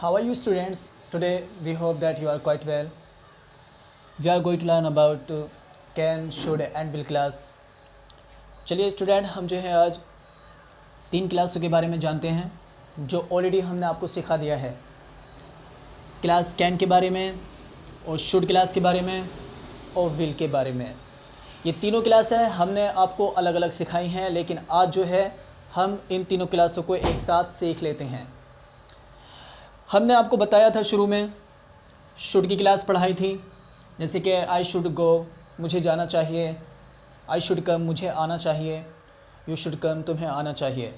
How are you students? Today we hope that you are quite well. We are going to learn about can, should and will class. चलिए student, हम जो है आज 3 क्लासों के बारे में जानते हैं जो ऑलरेडी हमने आपको सिखा दिया है। क्लास कैन के बारे में और शुड क्लास के बारे में और विल के बारे में। ये तीनों क्लास है हमने आपको अलग अलग सिखाई हैं, लेकिन आज जो है हम इन तीनों क्लासों को एक साथ सीख लेते हैं। हमने आपको बताया था शुरू में शुड की क्लास पढ़ाई थी, जैसे कि आई शुड गो, मुझे जाना चाहिए, आई शुड कम, मुझे आना चाहिए, यू शुड कम, तुम्हें आना चाहिए।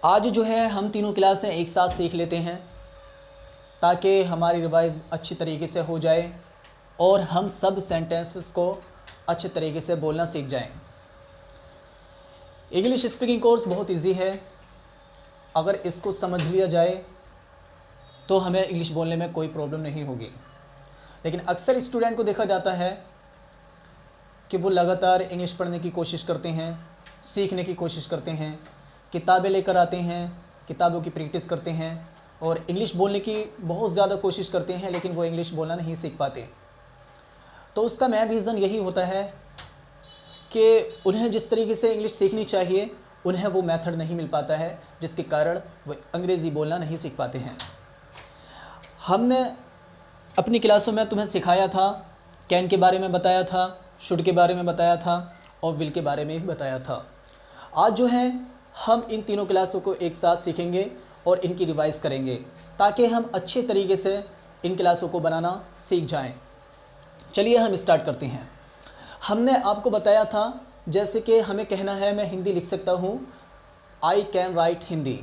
आज जो है हम तीनों क्लासें एक साथ सीख लेते हैं ताकि हमारी रिवाइज अच्छी तरीके से हो जाए और हम सब सेंटेंसेस को अच्छे तरीके से बोलना सीख जाएं। इंग्लिश स्पीकिंग कोर्स बहुत इजी है, अगर इसको समझ लिया जाए तो हमें इंग्लिश बोलने में कोई प्रॉब्लम नहीं होगी। लेकिन अक्सर स्टूडेंट को देखा जाता है कि वो लगातार इंग्लिश पढ़ने की कोशिश करते हैं, सीखने की कोशिश करते हैं, किताबें लेकर आते हैं, किताबों की प्रैक्टिस करते हैं और इंग्लिश बोलने की बहुत ज़्यादा कोशिश करते हैं, लेकिन वो इंग्लिश बोलना नहीं सीख पाते। तो उसका मेन रीज़न यही होता है कि उन्हें जिस तरीके से इंग्लिश सीखनी चाहिए उन्हें वो मेथड नहीं मिल पाता है, जिसके कारण वो अंग्रेज़ी बोलना नहीं सीख पाते हैं। हमने अपनी क्लासों में तुम्हें सिखाया था, कैन के बारे में बताया था, शुड के बारे में बताया था और विल के बारे में भी बताया था। आज जो है हम इन तीनों क्लासों को एक साथ सीखेंगे और इनकी रिवाइज़ करेंगे ताकि हम अच्छे तरीके से इन क्लासों को बनाना सीख जाएं। चलिए हम स्टार्ट करते हैं। हमने आपको बताया था जैसे कि हमें कहना है मैं हिंदी लिख सकता हूँ, I can write Hindi.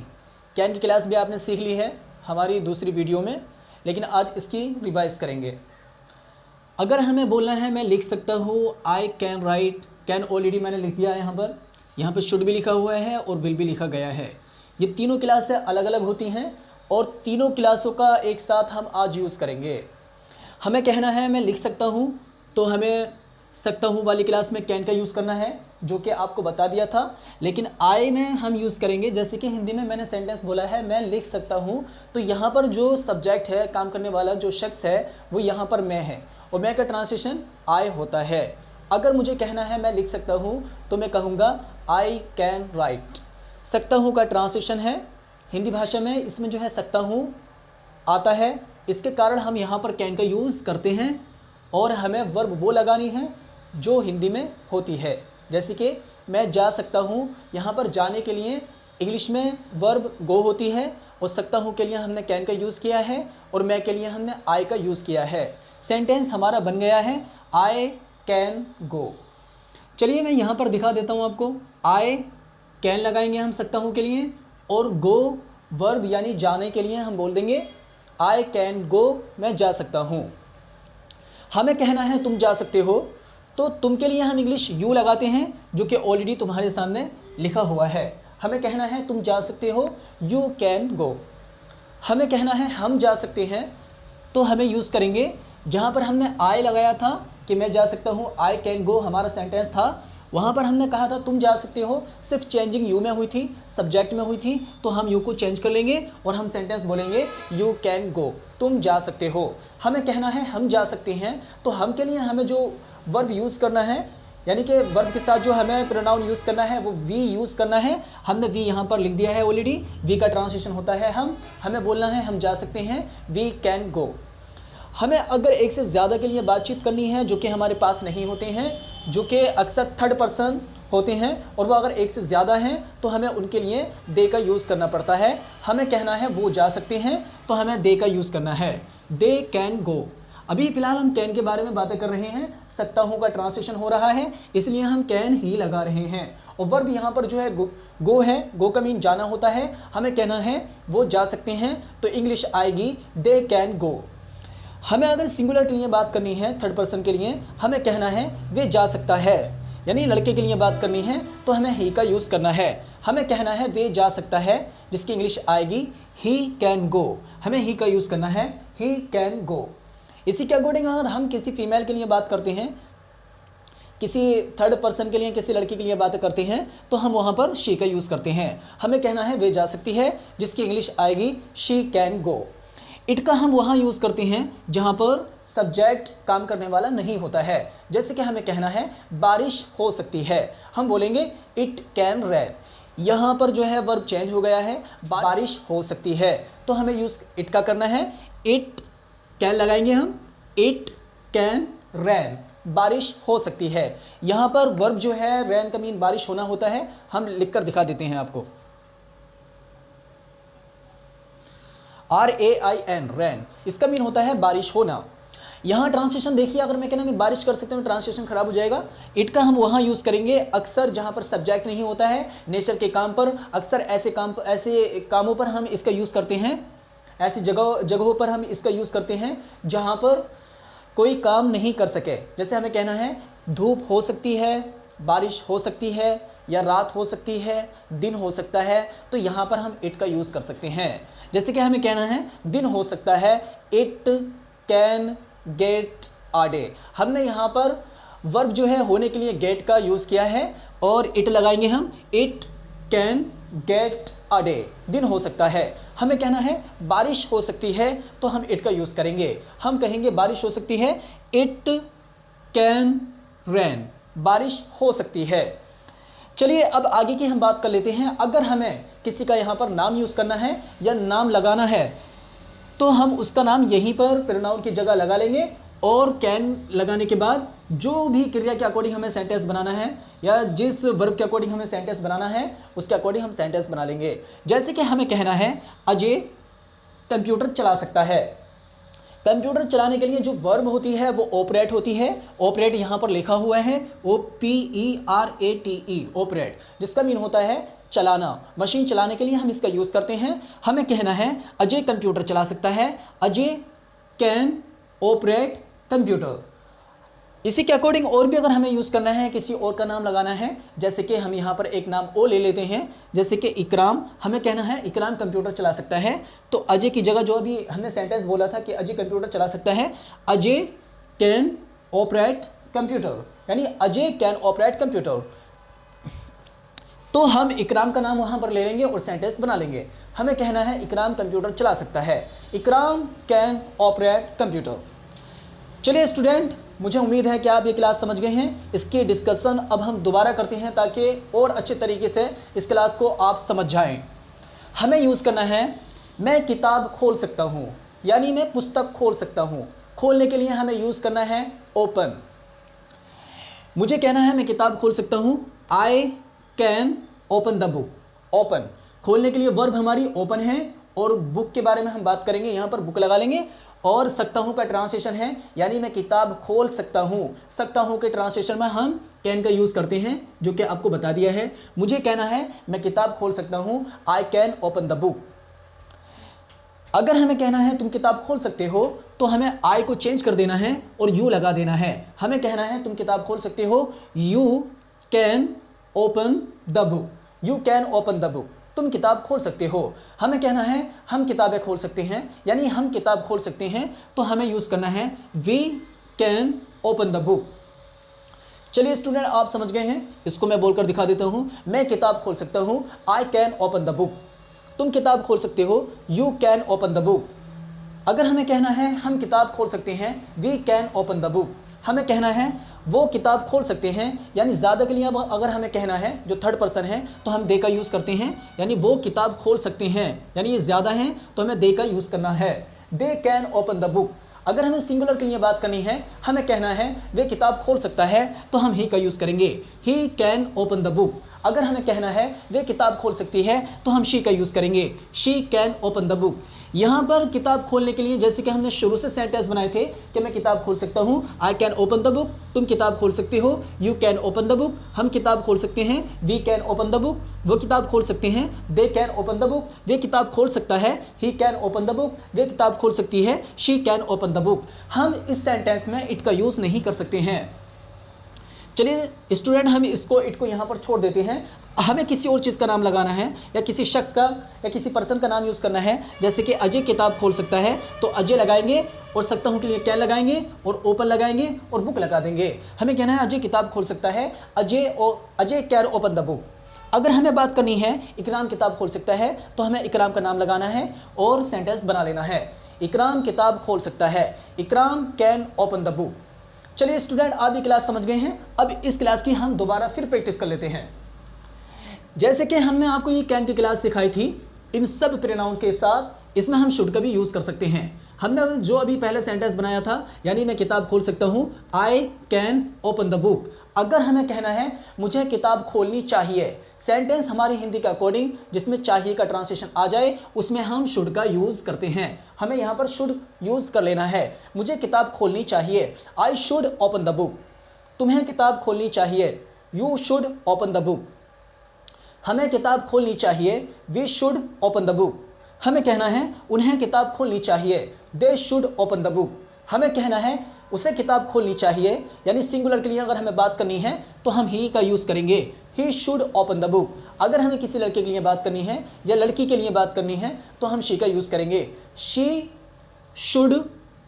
Can की क्लास भी आपने सीख ली है हमारी दूसरी वीडियो में, लेकिन आज इसकी रिवाइज़ करेंगे। अगर हमें बोलना है मैं लिख सकता हूँ I can write, can already मैंने लिख दिया है यहाँ पर शुड भी लिखा हुआ है और विल भी लिखा गया है। ये तीनों क्लासें अलग अलग होती हैं और तीनों क्लासों का एक साथ हम आज यूज़ करेंगे। हमें कहना है मैं लिख सकता हूँ, तो हमें सकता हूँ वाली क्लास में कैन का यूज़ करना है जो कि आपको बता दिया था, लेकिन आई में हम यूज़ करेंगे जैसे कि हिंदी में मैंने सेंटेंस बोला है मैं लिख सकता हूँ, तो यहाँ पर जो सब्जेक्ट है, काम करने वाला जो शख्स है वो यहाँ पर मैं है और मैं का ट्रांसलेशन आई होता है। अगर मुझे कहना है मैं लिख सकता हूँ तो मैं कहूँगा आई कैन राइट। सकता हूँ का ट्रांसलेशन है हिंदी भाषा में, इसमें जो है सकता हूँ आता है, इसके कारण हम यहाँ पर कैन का यूज़ करते हैं और हमें वर्ब वो लगानी है जो हिंदी में होती है। जैसे कि मैं जा सकता हूँ, यहाँ पर जाने के लिए इंग्लिश में वर्ब गो होती है और सकता हूँ के लिए हमने कैन का यूज़ किया है और मैं के लिए हमने आई का यूज़ किया है। सेंटेंस हमारा बन गया है आई कैन गो। चलिए मैं यहाँ पर दिखा देता हूँ आपको। आई कैन लगाएंगे हम सकता हूँ के लिए और गो वर्ब यानी जाने के लिए हम बोल देंगे आई कैन गो, मैं जा सकता हूँ। हमें कहना है तुम जा सकते हो, तो तुम के लिए हम इंग्लिश यू लगाते हैं जो कि ऑलरेडी तुम्हारे सामने लिखा हुआ है। हमें कहना है तुम जा सकते हो, यू कैन गो। हमें कहना है हम जा सकते हैं, तो हमें यूज़ करेंगे जहाँ पर हमने आई लगाया था कि मैं जा सकता हूँ, आई कैन गो हमारा सेंटेंस था, वहाँ पर हमने कहा था तुम जा सकते हो, सिर्फ चेंजिंग यू में हुई थी, सब्जेक्ट में हुई थी, तो हम यू को चेंज कर लेंगे और हम सेंटेंस बोलेंगे यू कैन गो, तुम जा सकते हो। हमें कहना है हम जा सकते हैं, तो हम के लिए हमें जो वर्ब यूज़ करना है, यानी कि वर्ब के साथ जो हमें प्रोनाउन यूज़ करना है वो वी यूज़ करना है। हमने वी यहाँ पर लिख दिया है ऑलरेडी, वी का ट्रांसलेशन होता है हमें बोलना है हम जा सकते हैं, वी कैन गो। हमें अगर एक से ज़्यादा के लिए बातचीत करनी है जो कि हमारे पास नहीं होते हैं, जो कि अक्सर थर्ड पर्सन होते हैं और वो अगर एक से ज़्यादा हैं, तो हमें उनके लिए दे का यूज़ करना पड़ता है। हमें कहना है वो जा सकते हैं, तो हमें दे का यूज़ करना है, दे कैन गो। अभी फ़िलहाल हम कैन के बारे में बातें कर रहे हैं, सकता हूँ का ट्रांसलेशन हो रहा है इसलिए हम कैन ही लगा रहे हैं और वर्ब यहाँ पर जो है गो है, गो का मीन जाना होता है। हमें कहना है वो जा सकते हैं, तो इंग्लिश आएगी दे कैन गो। हमें अगर सिंगुलर के लिए बात करनी है, थर्ड पर्सन के लिए, हमें कहना है वे जा सकता है, यानी लड़के के लिए बात करनी है तो हमें ही का यूज़ करना है। हमें कहना है वे जा सकता है, जिसकी इंग्लिश आएगी ही कैन गो। हमें ही का यूज़ करना है, ही कैन गो। इसी के अकॉर्डिंग अगर हम किसी फीमेल के लिए बात करते हैं किसी थर्ड पर्सन के लिए, किसी लड़की के लिए बात करते हैं तो हम वहाँ पर शी का यूज़ करते हैं। हमें कहना है वे जा सकती है, जिसकी इंग्लिश आएगी शी कैन गो। इट का हम वहाँ यूज़ करते हैं जहाँ पर सब्जेक्ट काम करने वाला नहीं होता है। जैसे कि हमें कहना है बारिश हो सकती है, हम बोलेंगे इट कैन रेन। यहाँ पर जो है वर्ब चेंज हो गया है, बारिश हो सकती है, तो हमें यूज़ इट का करना है। इट कैन लगाएंगे हम, इट कैन रेन, बारिश हो सकती है। यहाँ पर वर्ब जो है रेन का मीन बारिश होना होता है, हम लिखकर दिखा देते हैं आपको। RAIN रेन, इसका मीन होता है बारिश होना। यहाँ ट्रांसलेशन देखिए, अगर मैं कहना मैं बारिश कर सकता हूँ ट्रांसलेशन खराब हो जाएगा। इट का हम वहाँ यूज़ करेंगे अक्सर जहाँ पर सब्जेक्ट नहीं होता है, नेचर के काम पर, अक्सर ऐसे कामों पर हम इसका यूज़ करते हैं, ऐसी जगहों पर हम इसका यूज़ करते हैं जहाँ पर कोई काम नहीं कर सके। जैसे हमें कहना है धूप हो सकती है, बारिश हो सकती है, या रात हो सकती है, दिन हो सकता है, तो यहाँ पर हम इट का यूज़ कर सकते हैं। जैसे कि हमें कहना है दिन हो सकता है, it can get a day. हमने यहाँ पर वर्ब जो है होने के लिए गेट का यूज़ किया है और इट लगाएंगे हम, it can get a day, दिन हो सकता है। हमें कहना है बारिश हो सकती है, तो हम इट का यूज़ करेंगे, हम कहेंगे बारिश हो सकती है, इट कैन रेन, बारिश हो सकती है। चलिए अब आगे की हम बात कर लेते हैं। अगर हमें किसी का यहाँ पर नाम यूज़ करना है या नाम लगाना है तो हम उसका नाम यहीं पर प्रोनाउन की जगह लगा लेंगे और कैन लगाने के बाद जो भी क्रिया के अकॉर्डिंग हमें सेंटेंस बनाना है या जिस वर्ब के अकॉर्डिंग हमें सेंटेंस बनाना है उसके अकॉर्डिंग हम सेंटेंस बना लेंगे। जैसे कि हमें कहना है अजय कंप्यूटर चला सकता है। कंप्यूटर चलाने के लिए जो वर्ब होती है वो ऑपरेट होती है। ऑपरेट यहाँ पर लिखा हुआ है OPERATE, ऑपरेट, जिसका मीन होता है चलाना। मशीन चलाने के लिए हम इसका यूज़ करते हैं। हमें कहना है अजय कंप्यूटर चला सकता है, अजय कैन ऑपरेट कंप्यूटर। इसी के अकॉर्डिंग और भी अगर हमें यूज़ करना है, किसी और का नाम लगाना है, जैसे कि हम यहाँ पर एक नाम ओ ले लेते हैं, जैसे कि इकराम। हमें कहना है इकराम कंप्यूटर चला सकता है, तो अजय की जगह जो अभी हमने सेंटेंस बोला था कि अजय कंप्यूटर चला सकता है, अजय कैन ऑपरेट कंप्यूटर, यानी अजय कैन ऑपरेट कंप्यूटर। तो हम इकराम का नाम वहाँ पर ले लेंगे और सेंटेंस बना लेंगे। हमें कहना है इकराम कंप्यूटर चला सकता है, इकराम कैन ऑपरेट कंप्यूटर। चलिए स्टूडेंट, मुझे उम्मीद है कि आप ये क्लास समझ गए हैं। इसकी डिस्कशन अब हम दोबारा करते हैं ताकि और अच्छे तरीके से इस क्लास को आप समझ जाएं। हमें यूज़ करना है मैं किताब खोल सकता हूँ, यानी मैं पुस्तक खोल सकता हूँ। खोलने के लिए हमें यूज़ करना है ओपन। मुझे कहना है मैं किताब खोल सकता हूँ, I can open the book. Open खोलने के लिए वर्ब हमारी ओपन है और बुक के बारे में हम बात करेंगे, यहाँ पर बुक लगा लेंगे। और सकता हूँ का ट्रांसलेशन है, यानी मैं किताब खोल सकता हूँ। सकता हूँ के ट्रांसलेशन में हम कैन का यूज़ करते हैं, जो कि आपको बता दिया है। मुझे कहना है मैं किताब खोल सकता हूँ, I can open the book. अगर हमें कहना है तुम किताब खोल सकते हो, तो हमें आई को चेंज कर देना है और यू लगा देना है। हमें कहना है तुम किताब खोल सकते हो, you can open the book, you can open the book, तुम किताब खोल सकते हो। हमें कहना है हम किताबें खोल सकते हैं, यानी हम किताब खोल सकते हैं, तो हमें यूज़ करना है we can open the book. चलिए स्टूडेंट, आप समझ गए हैं। इसको मैं बोलकर दिखा देता हूँ। मैं किताब खोल सकता हूँ, I can open the book. तुम किताब खोल सकते हो, you can open the book. अगर हमें कहना है हम किताब खोल सकते हैं, we can open the book. हमें कहना है वो किताब खोल सकते हैं, यानी ज़्यादा के लिए अगर हमें कहना है जो थर्ड पर्सन है तो हम दे का यूज़ करते हैं, यानी वो किताब खोल सकते हैं, यानी ये ज़्यादा हैं तो हमें दे का यूज़ करना है। दे कैन ओपन द बुक। अगर हमें सिंगुलर के लिए बात करनी है, हमें कहना है वे किताब खोल सकता है, तो हम ही का यूज़ करेंगे, ही कैन ओपन द बुक। अगर हमें कहना है वे किताब खोल सकती है, तो हम शी का यूज़ करेंगे, she can open the book. यहाँ पर किताब खोलने के लिए जैसे कि हमने शुरू से सेंटेंस बनाए थे कि मैं किताब खोल सकता हूँ, I can open the book, तुम किताब खोल सकते हो, you can open the book, हम किताब खोल सकते हैं, we can open the book, वो किताब खोल सकते हैं, they can open the book, वे किताब खोल सकता है, he can open the book, वे किताब खोल सकती है, she can open the book. हम इस सेंटेंस में इट का यूज़ नहीं कर सकते हैं। चलिए स्टूडेंट, हम इसको इट को यहाँ पर छोड़ देते हैं। हमें किसी और चीज़ का नाम लगाना है या किसी शख्स का या किसी पर्सन का नाम यूज़ करना है। जैसे कि अजय किताब खोल सकता है, तो अजय लगाएंगे और सकता हूँ के लिए कैन लगाएंगे और ओपन लगाएंगे और बुक लगा देंगे। हमें कहना है अजय किताब खोल सकता है, Ajay can open the book. अगर हमें बात करनी है इकराम किताब खोल सकता है, तो हमें इकराम का नाम लगाना है और सेंटेंस बना लेना है। इकराम किताब खोल सकता है, इकराम कैन ओपन द बुक। चलिए स्टूडेंट, आप ये क्लास समझ गए हैं। अब इस क्लास की हम दोबारा फिर प्रैक्टिस कर लेते हैं। जैसे कि हमने आपको ये कैन की क्लास सिखाई थी, इन सब प्रोनाउन के साथ इसमें हम शुड का भी यूज़ कर सकते हैं। हमने जो अभी पहले सेंटेंस बनाया था, यानी मैं किताब खोल सकता हूँ, I can open the book. अगर हमें कहना है मुझे किताब खोलनी चाहिए, सेंटेंस हमारी हिंदी के अकॉर्डिंग जिसमें चाहिए का ट्रांसलेशन आ जाए, उसमें हम शुड का यूज़ करते हैं। हमें यहाँ पर शुड यूज़ कर लेना है। मुझे किताब खोलनी चाहिए, I should open the book. तुम्हें किताब खोलनी चाहिए, you should open the book. हमें किताब खोलनी चाहिए, we should open the book. हमें कहना है उन्हें किताब खोलनी चाहिए, they should open the book. हमें कहना है उसे किताब खोलनी चाहिए, यानी सिंगुलर के लिए अगर हमें बात करनी है तो हम ही का यूज़ करेंगे, he should open the book. अगर हमें किसी लड़के के लिए बात करनी है या लड़की के लिए बात करनी है तो हम शी का यूज़ करेंगे, she should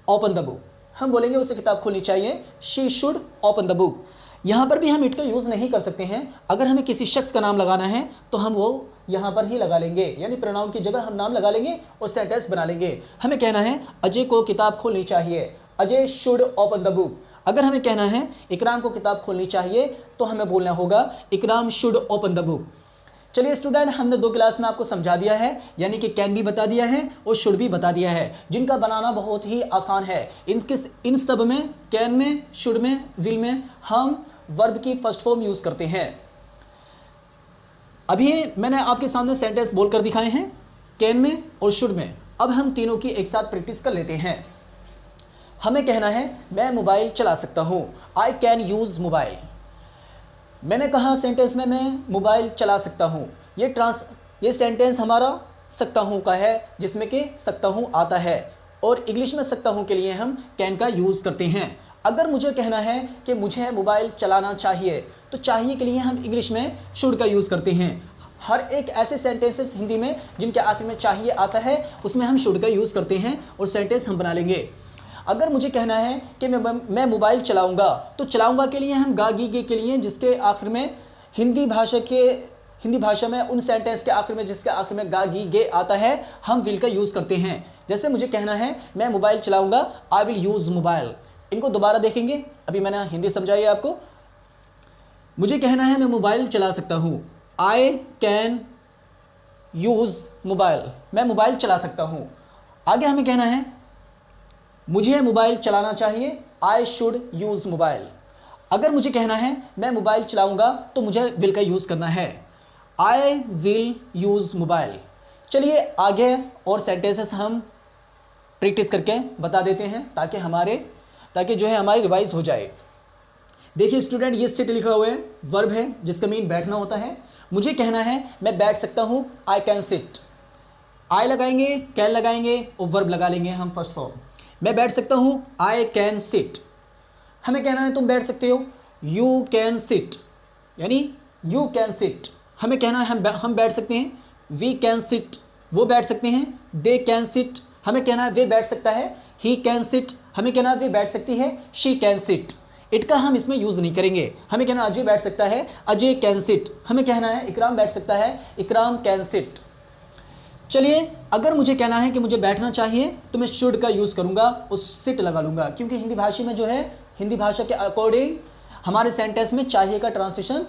open the book. हम बोलेंगे उसे किताब खोलनी चाहिए, she should open the book. यहाँ पर भी हम इट का यूज़ नहीं कर सकते हैं। अगर हमें किसी शख्स का नाम लगाना है तो हम वो यहाँ पर ही लगा लेंगे, यानी प्रोनाउन की जगह हम नाम लगा लेंगे और सेंटेंस बना लेंगे। हमें कहना है अजय को किताब खोलनी चाहिए, Ajay should open the book. अगर हमें कहना है इकराम को किताब खोलनी चाहिए, तो हमें बोलना होगा इकराम शुड ओपन द बुक। चलिए स्टूडेंट, हमने 2 क्लास में आपको समझा दिया है, यानी कि कैन भी बता दिया है और शुड भी बता दिया है, जिनका बनाना बहुत ही आसान है। इन सब में, कैन में, शुड में, विल में हम वर्ब की फर्स्ट फॉर्म यूज़ करते हैं। अभी मैंने आपके सामने सेंटेंस बोलकर दिखाए हैं कैन में और शुड में। अब हम तीनों की एक साथ प्रैक्टिस कर लेते हैं। हमें कहना है मैं मोबाइल चला सकता हूँ, आई कैन यूज़ मोबाइल। मैंने कहा सेंटेंस में मैं मोबाइल चला सकता हूँ। ये सेंटेंस हमारा सकता हूँ का है, जिसमें कि सकता हूँ आता है, और इंग्लिश में सकता हूँ के लिए हम कैन का यूज़ करते हैं। अगर मुझे कहना है कि मुझे मोबाइल चलाना चाहिए, तो चाहिए के लिए हम इंग्लिश में शुड का यूज़ करते हैं। हर एक ऐसे सेंटेंसेस हिंदी में जिनके आखिर में चाहिए आता है, उसमें हम शुड का यूज़ करते हैं और सेंटेंस हम बना लेंगे। अगर मुझे कहना है कि मैं मोबाइल चलाऊंगा, तो चलाऊंगा के लिए हम गा गी गे के लिए जिसके आखिर में हिंदी भाषा में उन सेंटेंस के आखिर में जिसके आखिर में गा गी गे आता है, हम विल का यूज़ करते हैं। जैसे मुझे कहना है मैं मोबाइल चलाऊंगा, आई विल यूज़ मोबाइल। इनको दोबारा देखेंगे, अभी मैंने हिंदी समझाई आपको। मुझे कहना है मैं मोबाइल चला सकता हूँ, आई कैन यूज़ मोबाइल। मैं मोबाइल चला सकता हूँ। आगे हमें कहना है मुझे मोबाइल चलाना चाहिए, आई शुड यूज़ मोबाइल। अगर मुझे कहना है मैं मोबाइल चलाऊंगा, तो मुझे विल का यूज़ करना है, आई विल यूज़ मोबाइल। चलिए आगे और सेंटेंसेस हम प्रैक्टिस करके बता देते हैं, ताकि जो है हमारी रिवाइज हो जाए। देखिए स्टूडेंट, ये सिट लिखा हुआ है, वर्ब है जिसका मीन बैठना होता है। मुझे कहना है मैं बैठ सकता हूँ, आई कैन सिट। आई लगाएंगे, कैन लगाएंगे और वर्ब लगा लेंगे हम फर्स्ट फॉर्म। मैं बैठ सकता हूँ, आई कैन सिट। हमें कहना है तुम बैठ सकते हो, यू कैन सिट, यानी यू कैन सिट। हमें कहना है हम बैठ सकते हैं, वी कैन सिट। वो बैठ सकते हैं, दे कैन सिट। हमें कहना है वे बैठ सकता है, ही कैन सिट। हमें कहना है वे बैठ सकती है, शी कैन सिट। इट का हम इसमें यूज़ नहीं करेंगे। हमें कहना है अजय बैठ सकता है, अजय कैन सिट। हमें कहना है इकराम बैठ सकता है, इकराम कैन सिट। चलिए, अगर मुझे कहना है कि मुझे बैठना चाहिए, तो मैं शुड का यूज़ करूँगा, उस सिट लगा लूँगा, क्योंकि हिंदी भाषा में जो है, हिंदी भाषा के अकॉर्डिंग हमारे सेंटेंस में चाहिए का ट्रांसलेशन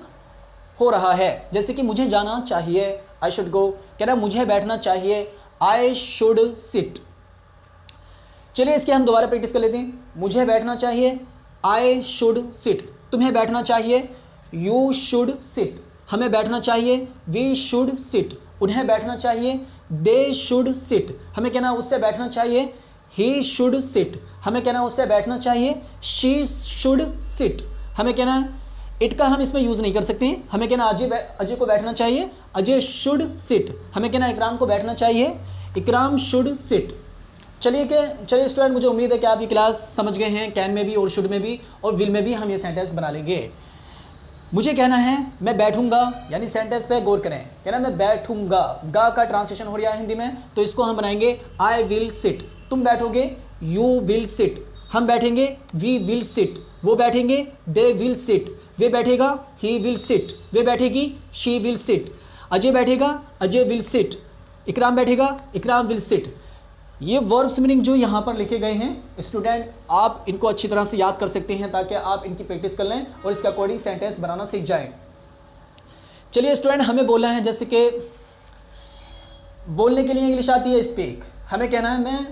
हो रहा है। जैसे कि मुझे जाना चाहिए, आई शुड गो। कहना मुझे बैठना चाहिए, आई शुड सिट। चलिए इसकी हम दोबारा प्रैक्टिस कर लेते हैं। मुझे बैठना चाहिए, आई शुड सिट। तुम्हें बैठना चाहिए, यू शुड सिट। हमें बैठना चाहिए, वी शुड सिट। उन्हें बैठना चाहिए, दे शुड सिट। हमें कहना उससे बैठना चाहिए, ही शुड सिट। हमें कहना उससे बैठना चाहिए, शी शुड सिट। हमें कहना इट का हम इसमें यूज़ नहीं कर सकते हैं। हमें कहना अजय को बैठना चाहिए, अजय शुड सिट। हमें कहना इकराम को बैठना चाहिए, इकराम शुड सिट। चलिए स्टूडेंट, मुझे उम्मीद है कि आप ये क्लास समझ गए हैं, कैन में भी और शुड में भी और विल में भी हम ये सेंटेंस बना लेंगे। मुझे कहना है मैं बैठूंगा, यानी सेंटेंस पे गौर करें, कहना मैं बैठूंगा, गा का ट्रांसलेशन हो रहा है हिंदी में, तो इसको हम बनाएंगे आई विल सिट, तुम बैठोगे यू विल सिट, हम बैठेंगे वी विल सिट, वो बैठेंगे दे विल सिट, वे बैठेगा ही विल सिट, वे बैठेगी शी विल सिट, अजय बैठेगा अजय विल सिट, इकराम बैठेगा इकराम विल सिट। ये वर्ब्स मीनिंग जो यहाँ पर लिखे गए हैं स्टूडेंट, आप इनको अच्छी तरह से याद कर सकते हैं ताकि आप इनकी प्रैक्टिस कर लें और इसके अकॉर्डिंग सेंटेंस बनाना सीख जाएं। चलिए स्टूडेंट, हमें बोलना है, जैसे कि बोलने के लिए इंग्लिश आती है स्पीक, हमें कहना है मैं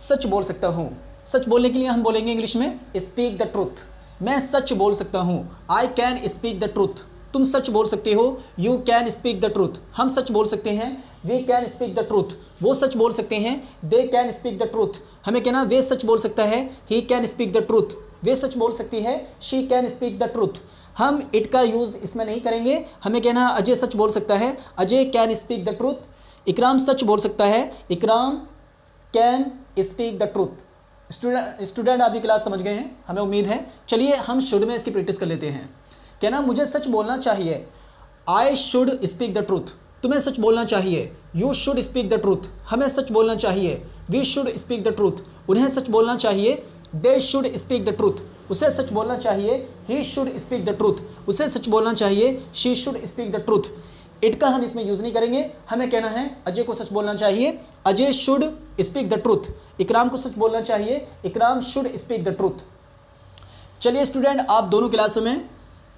सच बोल सकता हूँ। सच बोलने के लिए हम बोलेंगे इंग्लिश में स्पीक द ट्रूथ, मैं सच बोल सकता हूँ। I can speak the truth, तुम सच बोल सकते हो। You can speak the truth, हम सच बोल सकते हैं। We can speak the truth, वो सच बोल सकते हैं। They can speak the truth, हमें कहना वे सच बोल सकता है। He can speak the truth, वे सच बोल सकती है। She can speak the truth, हम इट का यूज़ इसमें नहीं करेंगे, हमें कहना अजय सच बोल सकता है। Ajay can speak the truth. इकराम सच बोल सकता है। इकराम can speak the truth. Student आप ये क्लास समझ गए हैं, हमें उम्मीद है। चलिए हम शुड में इसकी प्रैक्टिस कर लेते हैं। कहना मुझे सच बोलना चाहिए, I should speak the truth, तुम्हें सच बोलना चाहिए। You should speak the truth, हमें सच बोलना चाहिए। We should speak the truth, उन्हें सच बोलना चाहिए। They should speak the truth, उसे सच बोलना चाहिए। He should speak the truth, उसे सच बोलना चाहिए। She should speak the truth. It का हम इसमें यूज़ नहीं करेंगे, हमें कहना है अजय को सच बोलना चाहिए। Ajay should speak the truth. इकराम को सच बोलना चाहिए। इकराम शुड स्पीक द ट्रूथ। चलिए स्टूडेंट, आप दोनों क्लासों में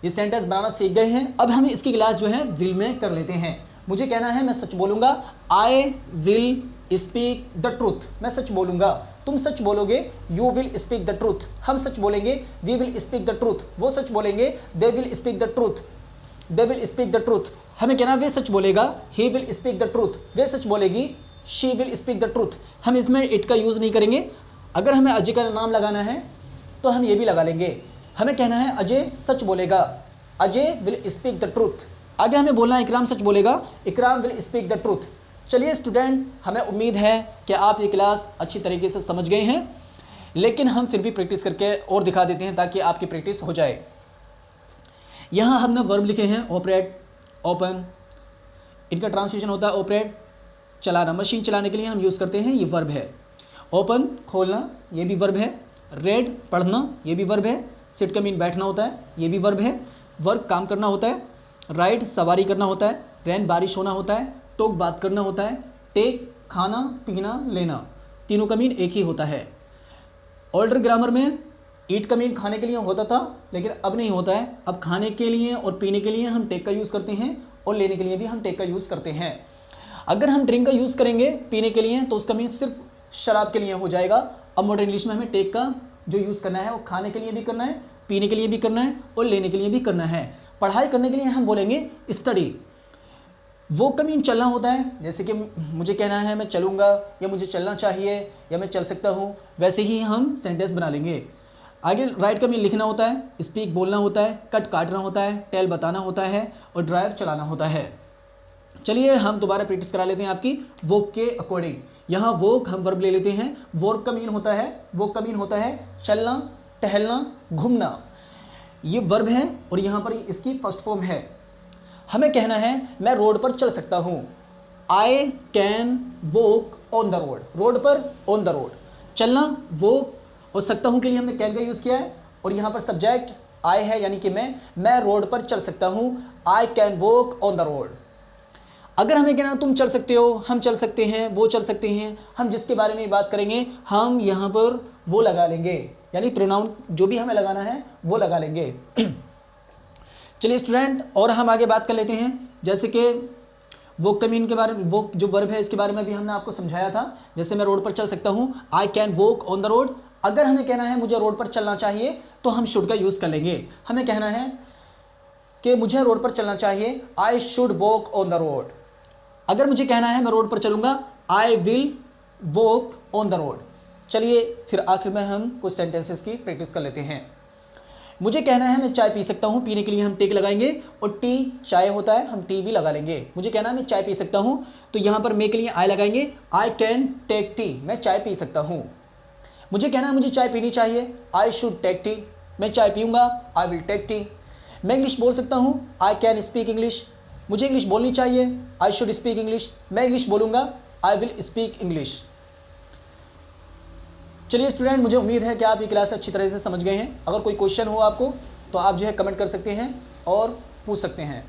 ये सेंटेंस बनाना सीख गए हैं। अब हम इसकी क्लास जो है विल में कर लेते हैं। मुझे कहना है मैं सच बोलूँगा, I will speak the truth, मैं सच बोलूँगा। तुम सच बोलोगे, you will speak the truth, हम सच बोलेंगे, we will speak the truth, वो सच बोलेंगे, they will speak the truth, they will speak the truth. हमें कहना वे सच बोलेगा, he will speak the truth, वे सच बोलेगी, she will speak the truth. हम इसमें इट का यूज़ नहीं करेंगे। अगर हमें अजय का नाम लगाना है तो हम ये भी लगा लेंगे। हमें कहना है अजय सच बोलेगा, Ajay will speak the truth. आगे हमें बोलना है इकराम सच बोलेगा, इकराम विल स्पीक द ट्रूथ। चलिए स्टूडेंट, हमें उम्मीद है कि आप ये क्लास अच्छी तरीके से समझ गए हैं, लेकिन हम फिर भी प्रैक्टिस करके और दिखा देते हैं ताकि आपकी प्रैक्टिस हो जाए। यहाँ हमने वर्ब लिखे हैं, ऑपरेट, ओपन, इनका ट्रांसलेशन होता है ऑपरेट, चलाना, मशीन चलाने के लिए हम यूज़ करते हैं, ये वर्ब है। ओपन खोलना, ये भी वर्ब है। रेड पढ़ना, ये भी वर्ब है। सिट का मीन बैठना होता है, ये भी वर्ब है। वर्क काम करना होता है। राइड सवारी करना होता है। रैन बारिश होना होता है। टॉक बात करना होता है। टेक खाना पीना लेना, तीनों का मीन एक ही होता है। ओल्डर ग्रामर में ईट का मीन खाने के लिए होता था, लेकिन अब नहीं होता है। अब खाने के लिए और पीने के लिए हम टेक का यूज़ करते हैं और लेने के लिए भी हम टेक का यूज़ करते हैं। अगर हम ड्रिंक का यूज़ करेंगे पीने के लिए तो उसका मीन सिर्फ शराब के लिए हो जाएगा। अब मॉडर्न इंग्लिश में हमें टेक का जो यूज़ करना है वो खाने के लिए भी करना है, पीने के लिए भी करना है और लेने के लिए भी करना है। पढ़ाई करने के लिए हम बोलेंगे स्टडी। वो का मीन चलना होता है, जैसे कि मुझे कहना है मैं चलूँगा, या मुझे चलना चाहिए, या मैं चल सकता हूँ, वैसे ही हम सेंटेंस बना लेंगे। आगे राइट का मीन लिखना होता है, स्पीक बोलना होता है, कट काटना होता है, टेल बताना होता है और ड्राइव चलाना होता है। चलिए हम दोबारा प्रैक्टिस करा लेते हैं आपकी वोक के अकॉर्डिंग। यहाँ वोक हम वर्ब ले लेते हैं। वोक का मीन होता है, वोक का मीन होता है चलना, टहलना, घूमना। ये वर्ब है और यहाँ पर इसकी फर्स्ट फॉर्म है। हमें कहना है मैं रोड पर चल सकता हूँ, I can walk on the road, road पर, ऑन द रोड। चलना वॉक, और सकता हूँ के लिए हमने कैन का यूज़ किया है और यहाँ पर सब्जेक्ट आई है, यानी कि मैं रोड पर चल सकता हूँ, I can walk on the road. अगर हमें कहना तुम चल सकते हो, हम चल सकते हैं, वो चल सकते हैं, हम जिसके बारे में बात करेंगे हम यहाँ पर वो लगा लेंगे, यानी प्रोनाउन जो भी हमें लगाना है वो लगा लेंगे। चलिए स्टूडेंट, और हम आगे बात कर लेते हैं, जैसे कि वो कमीन के बारे में, वो जो वर्ब है इसके बारे में भी हमने आपको समझाया था। जैसे मैं रोड पर चल सकता हूँ, I can walk on the road. अगर हमें कहना है मुझे रोड पर चलना चाहिए तो हम शुड का यूज़ कर लेंगे। हमें कहना है कि मुझे रोड पर चलना चाहिए, I should walk on the road. अगर मुझे कहना है मैं रोड पर चलूँगा, I will walk on the road. चलिए फिर आखिर में हम कुछ सेंटेंसेस की प्रैक्टिस कर लेते हैं। मुझे कहना है मैं चाय पी सकता हूँ, पीने के लिए हम टेक लगाएंगे, और टी चाय होता है, हम टी भी लगा लेंगे। मुझे कहना है मैं चाय पी सकता हूँ, तो यहाँ पर मे के लिए आई लगाएंगे, आई कैन टेक टी, मैं चाय पी सकता हूँ। मुझे कहना है मुझे चाय पीनी चाहिए, आई शुड टेक टी, मैं चाय पीऊँगा, आई विल टेक टी। मैं इंग्लिश बोल सकता हूँ, आई कैन स्पीक इंग्लिश, मुझे इंग्लिश बोलनी चाहिए, आई शुड स्पीक इंग्लिश, मैं इंग्लिश बोलूँगा, आई विल स्पीक इंग्लिश। चलिए स्टूडेंट, मुझे उम्मीद है कि आप ये क्लास अच्छी तरह से समझ गए हैं। अगर कोई क्वेश्चन हो आपको तो आप जो है कमेंट कर सकते हैं और पूछ सकते हैं।